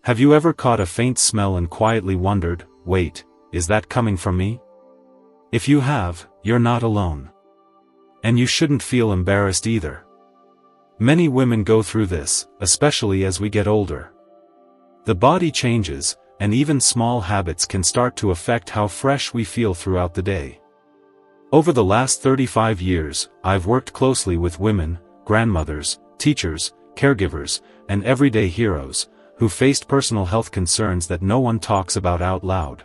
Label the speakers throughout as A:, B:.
A: Have you ever caught a faint smell and quietly wondered, wait, is that coming from me? If you have, you're not alone. And you shouldn't feel embarrassed either. Many women go through this, especially as we get older. The body changes, and even small habits can start to affect how fresh we feel throughout the day. Over the last 35 years, I've worked closely with women, grandmothers, teachers, caregivers, and everyday heroes, who faced personal health concerns that no one talks about out loud.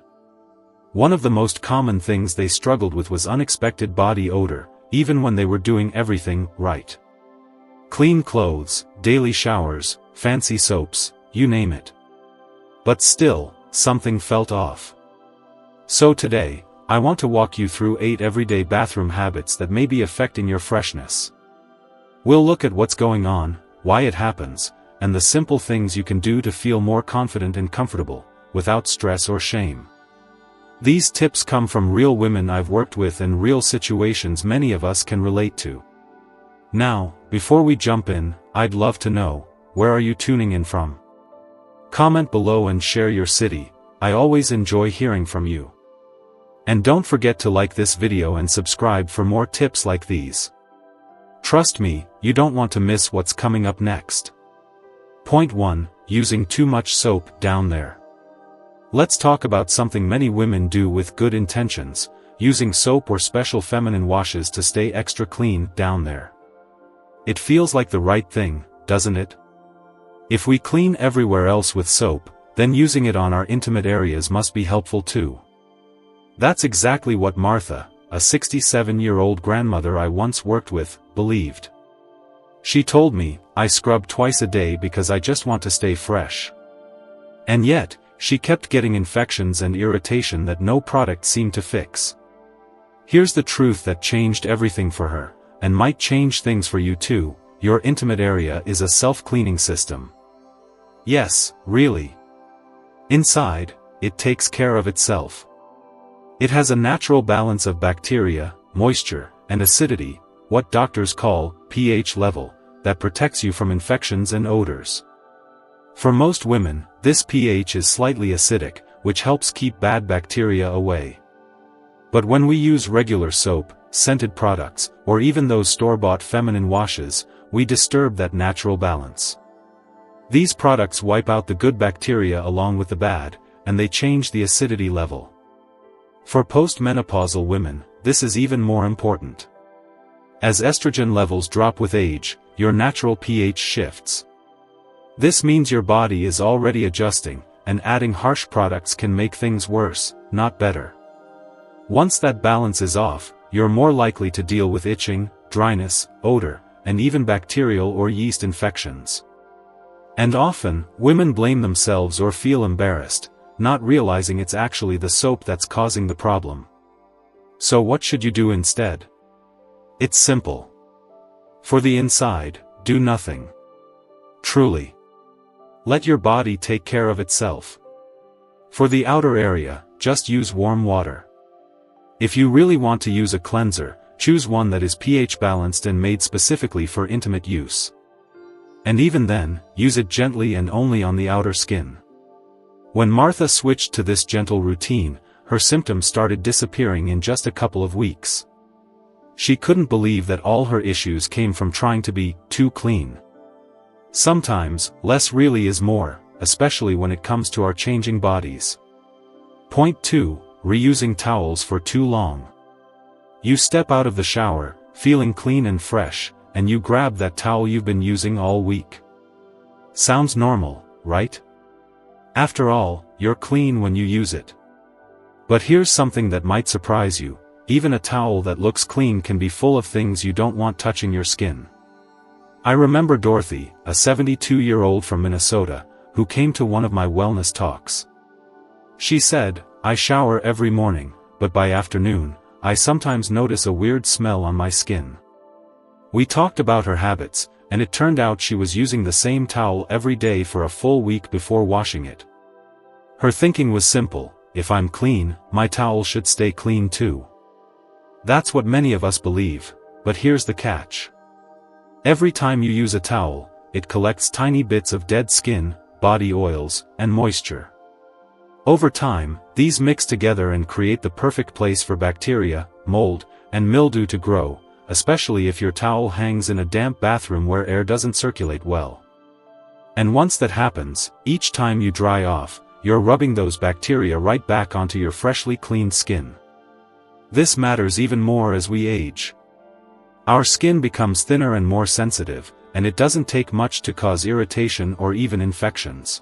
A: One of the most common things they struggled with was unexpected body odor, even when they were doing everything right. Clean clothes, daily showers, fancy soaps, you name it. But still, something felt off. So today, I want to walk you through 8 everyday bathroom habits that may be affecting your freshness. We'll look at what's going on, why it happens, and the simple things you can do to feel more confident and comfortable, without stress or shame. These tips come from real women I've worked with and real situations many of us can relate to. Now, before we jump in, I'd love to know, where are you tuning in from? Comment below and share your city. I always enjoy hearing from you. And don't forget to like this video and subscribe for more tips like these. Trust me, you don't want to miss what's coming up next. Point 1. Using too much soap. Down there. Let's talk about something many women do with good intentions, using soap or special feminine washes to stay extra clean. Down there. It feels like the right thing, doesn't it? If we clean everywhere else with soap, then using it on our intimate areas must be helpful too. That's exactly what Martha, a 67-year-old grandmother I once worked with, believed. She told me, I scrub twice a day because I just want to stay fresh. And yet, she kept getting infections and irritation that no product seemed to fix. Here's the truth that changed everything for her, and might change things for you too. Your intimate area is a self-cleaning system. Yes, really. Inside, it takes care of itself. It has a natural balance of bacteria, moisture, and acidity, what doctors call pH level, that protects you from infections and odors. For most women, this pH is slightly acidic, which helps keep bad bacteria away. But when we use regular soap, scented products, or even those store-bought feminine washes, we disturb that natural balance. These products wipe out the good bacteria along with the bad, and they change the acidity level. For postmenopausal women, this is even more important. As estrogen levels drop with age, your natural pH shifts. This means your body is already adjusting, and adding harsh products can make things worse, not better. Once that balance is off, you're more likely to deal with itching, dryness, odor, and even bacterial or yeast infections. And often, women blame themselves or feel embarrassed, not realizing it's actually the soap that's causing the problem. So what should you do instead? It's simple. For the inside, do nothing. Truly. Let your body take care of itself. For the outer area, just use warm water. If you really want to use a cleanser, choose one that is pH balanced and made specifically for intimate use. And even then, use it gently and only on the outer skin. When Martha switched to this gentle routine, her symptoms started disappearing in just a couple of weeks. She couldn't believe that all her issues came from trying to be too clean. Sometimes, less really is more, especially when it comes to our changing bodies. Point 2. Reusing towels for too long. You step out of the shower, feeling clean and fresh, and you grab that towel you've been using all week. Sounds normal, right? After all, you're clean when you use it. But here's something that might surprise you. Even a towel that looks clean can be full of things you don't want touching your skin. I remember Dorothy, a 72-year-old from Minnesota, who came to one of my wellness talks. She said, I shower every morning, but by afternoon, I sometimes notice a weird smell on my skin. We talked about her habits, and it turned out she was using the same towel every day for a full week before washing it. Her thinking was simple: if I'm clean, my towel should stay clean too. That's what many of us believe, but here's the catch. Every time you use a towel, it collects tiny bits of dead skin, body oils, and moisture. Over time, these mix together and create the perfect place for bacteria, mold, and mildew to grow, especially if your towel hangs in a damp bathroom where air doesn't circulate well. And once that happens, each time you dry off, you're rubbing those bacteria right back onto your freshly cleaned skin. This matters even more as we age. Our skin becomes thinner and more sensitive, and it doesn't take much to cause irritation or even infections.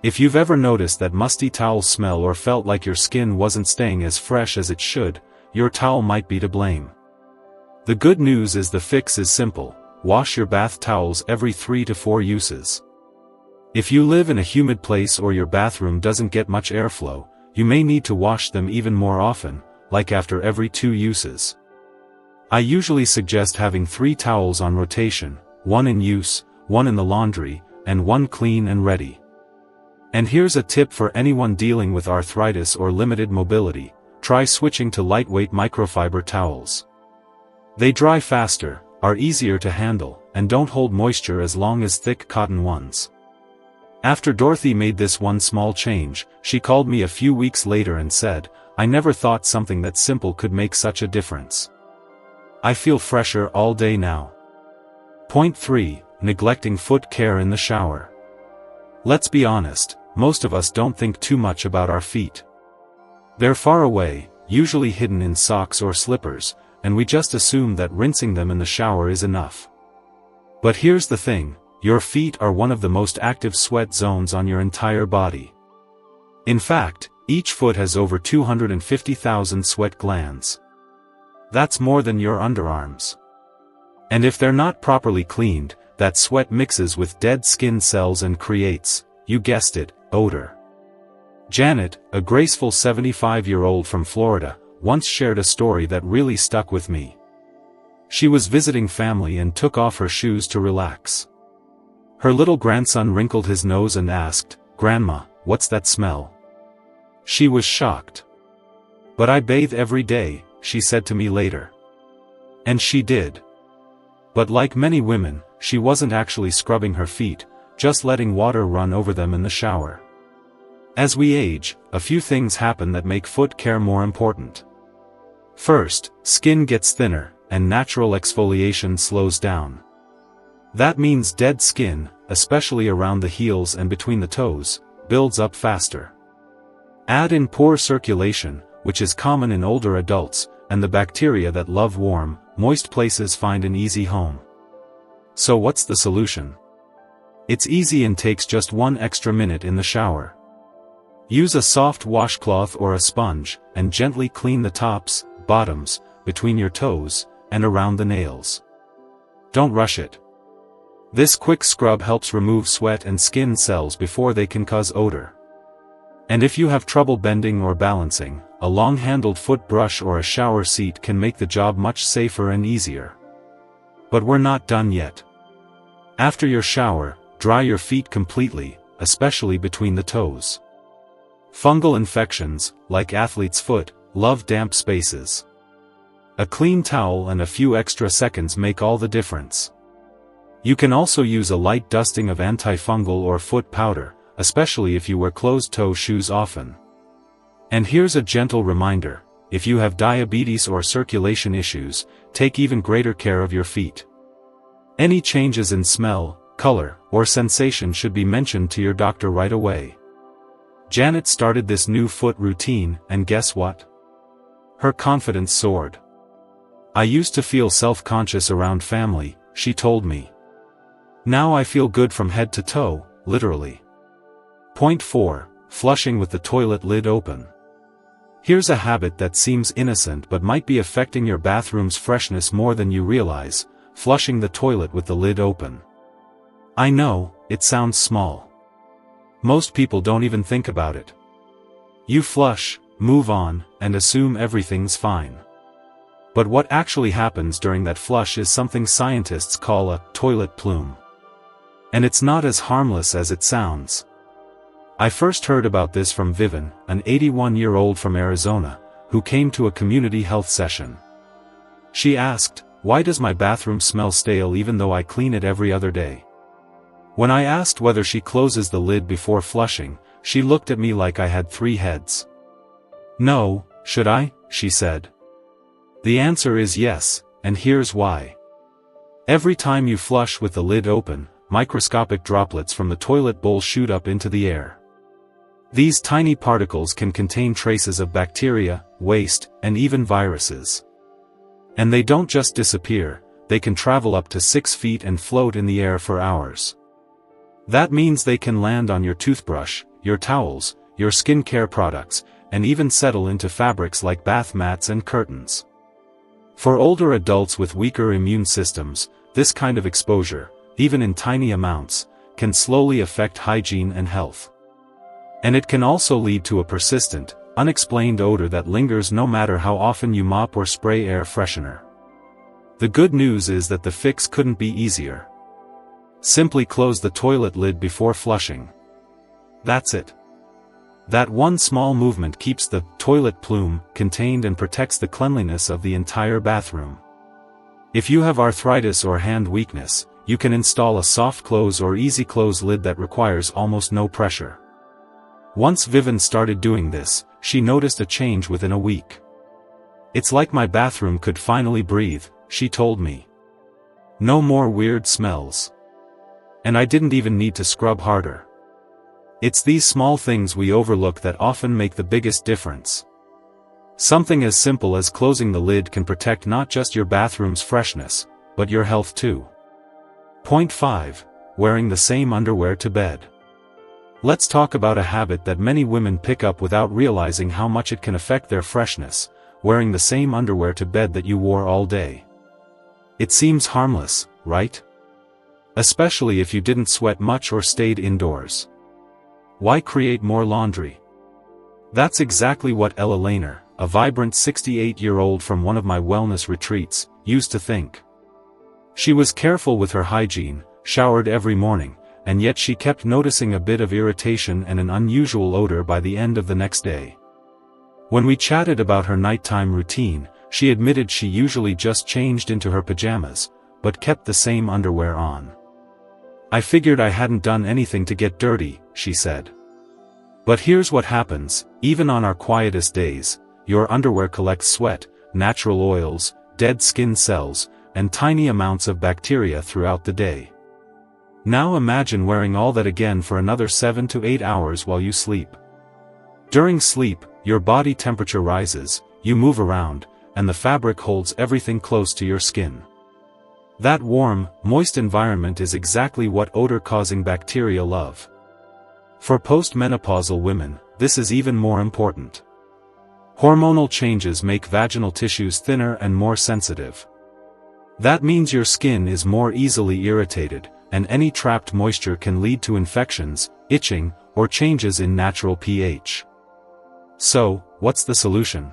A: If you've ever noticed that musty towel smell or felt like your skin wasn't staying as fresh as it should, your towel might be to blame. The good news is the fix is simple: wash your bath towels every 3 to 4 uses. If you live in a humid place or your bathroom doesn't get much airflow, you may need to wash them even more often, like after every 2 uses. I usually suggest having 3 towels on rotation, 1 in use, 1 in the laundry, and 1 clean and ready. And here's a tip for anyone dealing with arthritis or limited mobility: try switching to lightweight microfiber towels. They dry faster, are easier to handle, and don't hold moisture as long as thick cotton ones. After Dorothy made this one small change, she called me a few weeks later and said, "I never thought something that simple could make such a difference. I feel fresher all day now." Point 3. Neglecting foot care in the shower. Let's be honest, most of us don't think too much about our feet. They're far away, usually hidden in socks or slippers, and we just assume that rinsing them in the shower is enough. But here's the thing: your feet are one of the most active sweat zones on your entire body. In fact, each foot has over 250,000 sweat glands. That's more than your underarms. And if they're not properly cleaned, that sweat mixes with dead skin cells and creates, you guessed it, odor. Janet, a graceful 75-year-old from Florida, once shared a story that really stuck with me. She was visiting family and took off her shoes to relax. Her little grandson wrinkled his nose and asked, "Grandma, what's that smell?" She was shocked. "But I bathe every day," she said to me later. And she did. But like many women, she wasn't actually scrubbing her feet, just letting water run over them in the shower. As we age, a few things happen that make foot care more important. First, skin gets thinner, and natural exfoliation slows down. That means dead skin, especially around the heels and between the toes, builds up faster. Add in poor circulation, which is common in older adults, and the bacteria that love warm, moist places find an easy home. So what's the solution? It's easy and takes just 1 extra minute in the shower. Use a soft washcloth or a sponge, and gently clean the tops, bottoms, between your toes, and around the nails. Don't rush it. This quick scrub helps remove sweat and skin cells before they can cause odor. And if you have trouble bending or balancing, a long-handled foot brush or a shower seat can make the job much safer and easier. But we're not done yet. After your shower, dry your feet completely, especially between the toes. Fungal infections, like athlete's foot, love damp spaces. A clean towel and a few extra seconds make all the difference. You can also use a light dusting of antifungal or foot powder, especially if you wear closed-toe shoes often. And here's a gentle reminder: if you have diabetes or circulation issues, take even greater care of your feet. Any changes in smell, color, or sensation should be mentioned to your doctor right away. Janet started this new foot routine, and guess what? Her confidence soared. "I used to feel self-conscious around family," she told me. "Now I feel good from head to toe, literally." Point 4. Flushing with the toilet lid open. Here's a habit that seems innocent but might be affecting your bathroom's freshness more than you realize: flushing the toilet with the lid open. I know, it sounds small. Most people don't even think about it. You flush, move on, and assume everything's fine. But what actually happens during that flush is something scientists call a toilet plume. And it's not as harmless as it sounds. I first heard about this from Vivian, an 81-year-old from Arizona, who came to a community health session. She asked, "Why does my bathroom smell stale even though I clean it every other day?" When I asked whether she closes the lid before flushing, she looked at me like I had 3 heads. "No, should I?" she said. The answer is yes, and here's why. Every time you flush with the lid open, microscopic droplets from the toilet bowl shoot up into the air. These tiny particles can contain traces of bacteria, waste, and even viruses. And they don't just disappear, they can travel up to 6 feet and float in the air for hours. That means they can land on your toothbrush, your towels, your skincare products, and even settle into fabrics like bath mats and curtains. For older adults with weaker immune systems, this kind of exposure, even in tiny amounts, can slowly affect hygiene and health. And it can also lead to a persistent, unexplained odor that lingers no matter how often you mop or spray air freshener. The good news is that the fix couldn't be easier. Simply close the toilet lid before flushing. That's it. That one small movement keeps the toilet plume contained and protects the cleanliness of the entire bathroom. If you have arthritis or hand weakness, you can install a soft close or easy close lid that requires almost no pressure. Once Vivian started doing this, she noticed a change within a week. "It's like my bathroom could finally breathe," she told me. "No more weird smells. And I didn't even need to scrub harder." It's these small things we overlook that often make the biggest difference. Something as simple as closing the lid can protect not just your bathroom's freshness, but your health too. Point 5. Wearing the same underwear to bed. Let's talk about a habit that many women pick up without realizing how much it can affect their freshness: wearing the same underwear to bed that you wore all day. It seems harmless, right? Especially if you didn't sweat much or stayed indoors. Why create more laundry? That's exactly what Ella Lehner, a vibrant 68-year-old from one of my wellness retreats, used to think. She was careful with her hygiene, showered every morning, and yet she kept noticing a bit of irritation and an unusual odor by the end of the next day. When we chatted about her nighttime routine, she admitted she usually just changed into her pajamas, but kept the same underwear on. "I figured I hadn't done anything to get dirty," she said. But here's what happens: even on our quietest days, your underwear collects sweat, natural oils, dead skin cells, and tiny amounts of bacteria throughout the day. Now imagine wearing all that again for another 7 to 8 hours while you sleep. During sleep, your body temperature rises, you move around, and the fabric holds everything close to your skin. That warm, moist environment is exactly what odor-causing bacteria love. For postmenopausal women, this is even more important. Hormonal changes make vaginal tissues thinner and more sensitive. That means your skin is more easily irritated, and any trapped moisture can lead to infections, itching, or changes in natural pH. So, what's the solution?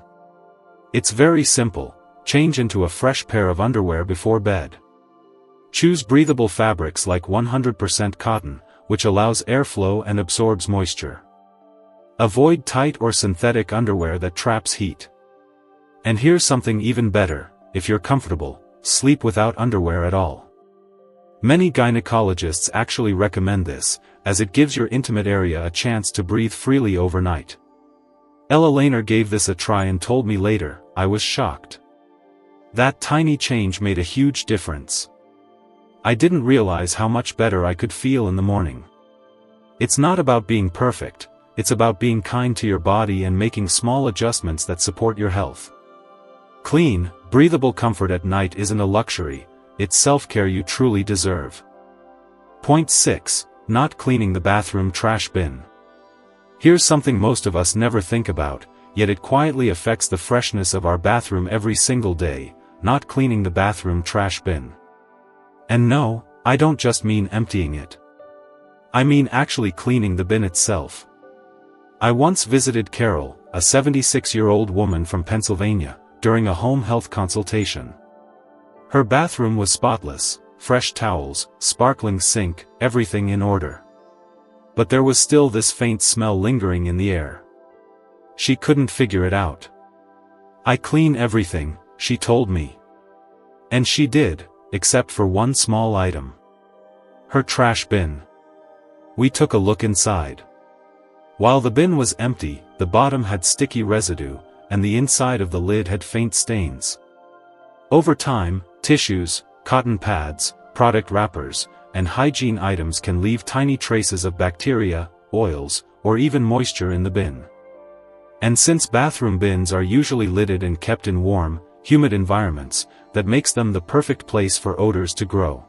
A: It's very simple: change into a fresh pair of underwear before bed. Choose breathable fabrics like 100% cotton, which allows airflow and absorbs moisture. Avoid tight or synthetic underwear that traps heat. And here's something even better: if you're comfortable, sleep without underwear at all. Many gynecologists actually recommend this, as it gives your intimate area a chance to breathe freely overnight. Ella Lehner gave this a try and told me later, "I was shocked. That tiny change made a huge difference. I didn't realize how much better I could feel in the morning." It's not about being perfect, it's about being kind to your body and making small adjustments that support your health. Clean, breathable comfort at night isn't a luxury, it's self-care you truly deserve. Point 6. Not cleaning the bathroom trash bin. Here's something most of us never think about, yet it quietly affects the freshness of our bathroom every single day: not cleaning the bathroom trash bin. And no, I don't just mean emptying it. I mean actually cleaning the bin itself. I once visited Carol, a 76-year-old woman from Pennsylvania, during a home health consultation. Her bathroom was spotless: fresh towels, sparkling sink, everything in order. But there was still this faint smell lingering in the air. She couldn't figure it out. "I clean everything," she told me. And she did, except for one small item. Her trash bin. We took a look inside. While the bin was empty, the bottom had sticky residue, and the inside of the lid had faint stains. Over time, tissues, cotton pads, product wrappers, and hygiene items can leave tiny traces of bacteria, oils, or even moisture in the bin. And since bathroom bins are usually lidded and kept in warm, humid environments, that makes them the perfect place for odors to grow.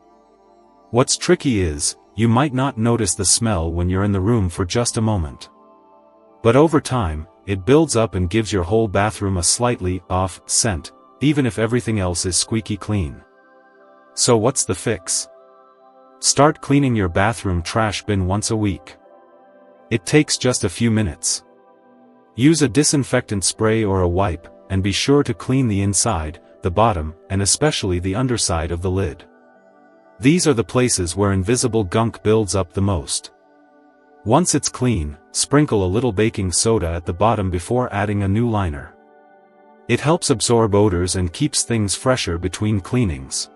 A: What's tricky is, you might not notice the smell when you're in the room for just a moment. But over time, it builds up and gives your whole bathroom a slightly off scent, even if everything else is squeaky clean. So what's the fix? Start cleaning your bathroom trash bin once a week. It takes just a few minutes. Use a disinfectant spray or a wipe, and be sure to clean the inside, the bottom, and especially the underside of the lid. These are the places where invisible gunk builds up the most. Once it's clean, sprinkle a little baking soda at the bottom before adding a new liner. It helps absorb odors and keeps things fresher between cleanings.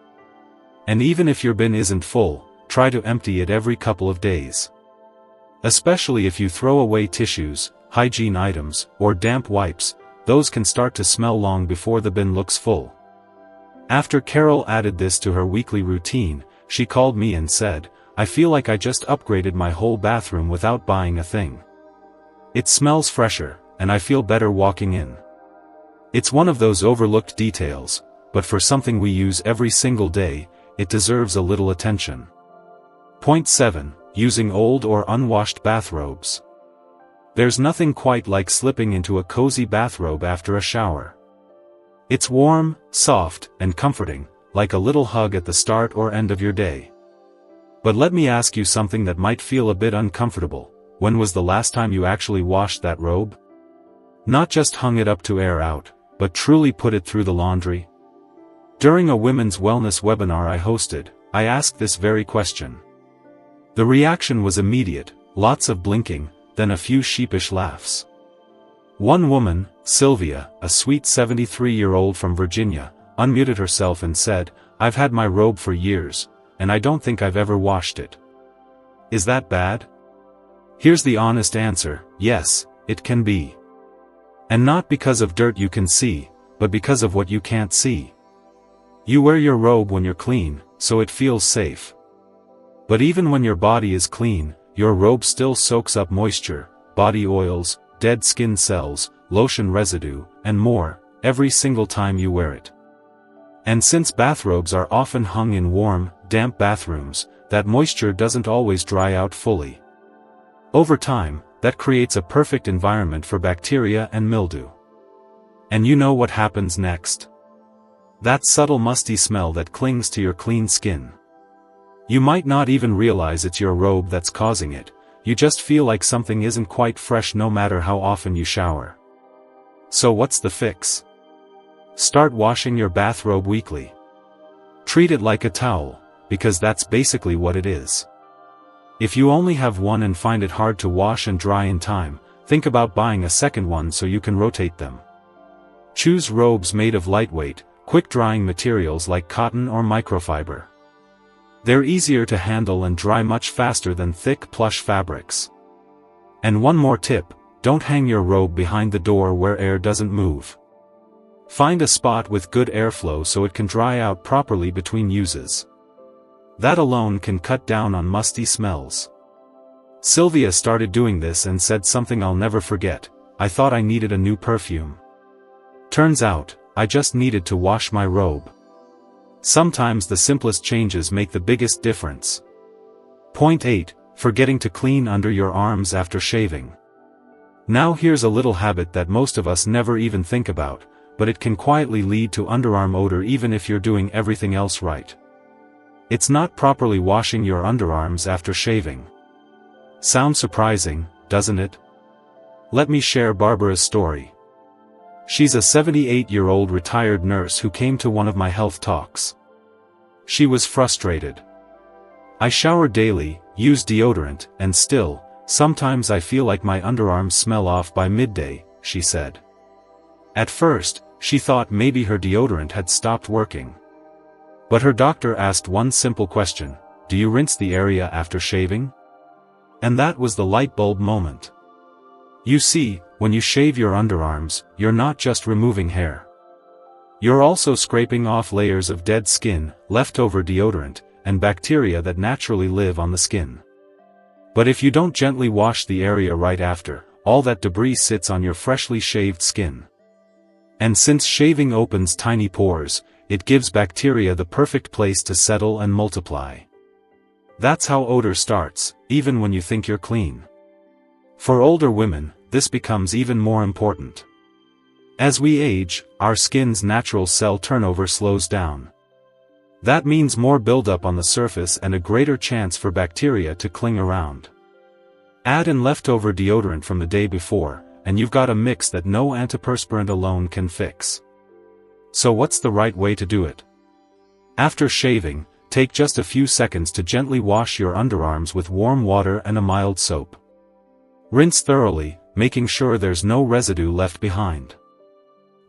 A: And even if your bin isn't full, try to empty it every couple of days. Especially if you throw away tissues, hygiene items, or damp wipes, those can start to smell long before the bin looks full. After Carol added this to her weekly routine, she called me and said, "I feel like I just upgraded my whole bathroom without buying a thing. It smells fresher, and I feel better walking in." It's one of those overlooked details, but for something we use every single day, it deserves a little attention. Point 7. Using old or unwashed bathrobes. There's nothing quite like slipping into a cozy bathrobe after a shower. It's warm, soft, and comforting, like a little hug at the start or end of your day. But let me ask you something that might feel a bit uncomfortable. When was the last time you actually washed that robe? Not just hung it up to air out, but truly put it through the laundry? During a women's wellness webinar I hosted, I asked this very question. The reaction was immediate, lots of blinking, then a few sheepish laughs. One woman, Sylvia, a sweet 73-year-old from Virginia, unmuted herself and said, "I've had my robe for years, and I don't think I've ever washed it." Is that bad? Here's the honest answer: yes, it can be. And not because of dirt you can see, but because of what you can't see. You wear your robe when you're clean, so it feels safe. But even when your body is clean, your robe still soaks up moisture, body oils, dead skin cells, lotion residue, and more, every single time you wear it. And since bathrobes are often hung in warm, damp bathrooms, that moisture doesn't always dry out fully. Over time, that creates a perfect environment for bacteria and mildew. And you know what happens next? That subtle musty smell that clings to your clean skin. You might not even realize it's your robe that's causing it, you just feel like something isn't quite fresh no matter how often you shower. So what's the fix? Start washing your bathrobe weekly. Treat it like a towel, because that's basically what it is. If you only have one and find it hard to wash and dry in time, think about buying a second one so you can rotate them. Choose robes made of lightweight, quick-drying materials like cotton or microfiber. They're easier to handle and dry much faster than thick plush fabrics. And one more tip, don't hang your robe behind the door where air doesn't move. Find a spot with good airflow so it can dry out properly between uses. That alone can cut down on musty smells. Sylvia started doing this and said something I'll never forget: "I thought I needed a new perfume. Turns out, I just needed to wash my robe." Sometimes the simplest changes make the biggest difference. Point 8. Forgetting to clean under your arms after shaving. Now here's a little habit that most of us never even think about, but it can quietly lead to underarm odor even if you're doing everything else right. It's not properly washing your underarms after shaving. Sounds surprising, doesn't it? Let me share Barbara's story. She's a 78-year-old retired nurse who came to one of my health talks. She was frustrated. "I shower daily, use deodorant, and still, sometimes I feel like my underarms smell off by midday," she said. At first, she thought maybe her deodorant had stopped working. But her doctor asked one simple question: "Do you rinse the area after shaving?" And that was the light bulb moment. You see, when you shave your underarms, you're not just removing hair. You're also scraping off layers of dead skin, leftover deodorant, and bacteria that naturally live on the skin. But if you don't gently wash the area right after, all that debris sits on your freshly shaved skin. And since shaving opens tiny pores, it gives bacteria the perfect place to settle and multiply. That's how odor starts, even when you think you're clean. For older women, this becomes even more important. As we age, our skin's natural cell turnover slows down. That means more buildup on the surface and a greater chance for bacteria to cling around. Add in leftover deodorant from the day before, and you've got a mix that no antiperspirant alone can fix. So what's the right way to do it? After shaving, take just a few seconds to gently wash your underarms with warm water and a mild soap. Rinse thoroughly, making sure there's no residue left behind.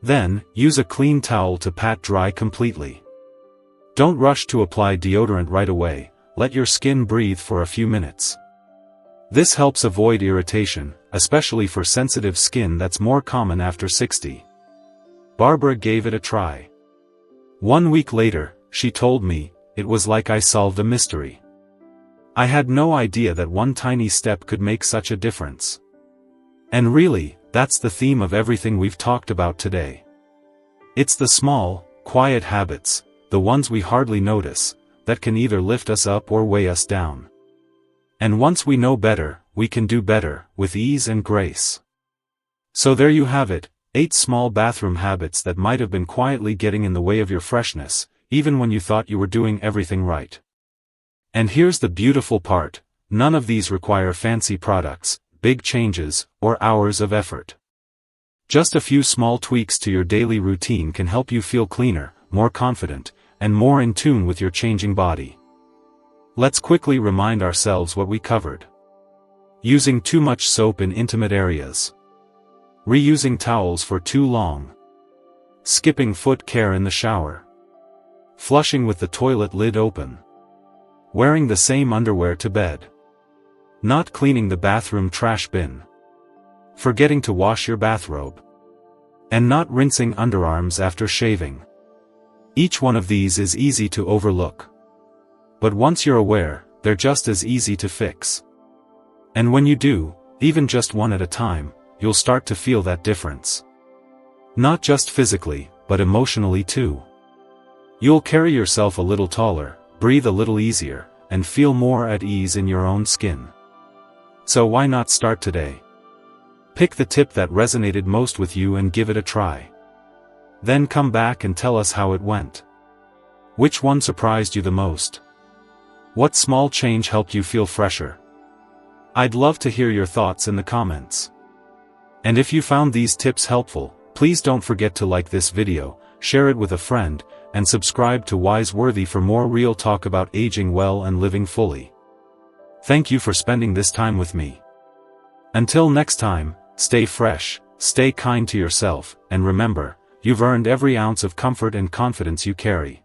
A: Then, use a clean towel to pat dry completely. Don't rush to apply deodorant right away, let your skin breathe for a few minutes. This helps avoid irritation, especially for sensitive skin that's more common after 60. Barbara gave it a try. 1 week later, she told me, it was like I solved a mystery. I had no idea that one tiny step could make such a difference. And really, that's the theme of everything we've talked about today. It's the small, quiet habits, the ones we hardly notice, that can either lift us up or weigh us down. And once we know better, we can do better, with ease and grace. So there you have it, 8 small bathroom habits that might have been quietly getting in the way of your freshness, even when you thought you were doing everything right. And here's the beautiful part, none of these require fancy products, big changes, or hours of effort. Just a few small tweaks to your daily routine can help you feel cleaner, more confident, and more in tune with your changing body. Let's quickly remind ourselves what we covered. Using too much soap in intimate areas. Reusing towels for too long. Skipping foot care in the shower. Flushing with the toilet lid open. Wearing the same underwear to bed. Not cleaning the bathroom trash bin. Forgetting to wash your bathrobe. And not rinsing underarms after shaving. Each one of these is easy to overlook. But once you're aware, they're just as easy to fix. And when you do, even just one at a time, you'll start to feel that difference. Not just physically, but emotionally too. You'll carry yourself a little taller, breathe a little easier, and feel more at ease in your own skin. So why not start today? Pick the tip that resonated most with you and give it a try. Then come back and tell us how it went. Which one surprised you the most? What small change helped you feel fresher? I'd love to hear your thoughts in the comments. And if you found these tips helpful, please don't forget to like this video, share it with a friend, and subscribe to Wise-Worthy for more real talk about aging well and living fully. Thank you for spending this time with me. Until next time, stay fresh, stay kind to yourself, and remember, you've earned every ounce of comfort and confidence you carry.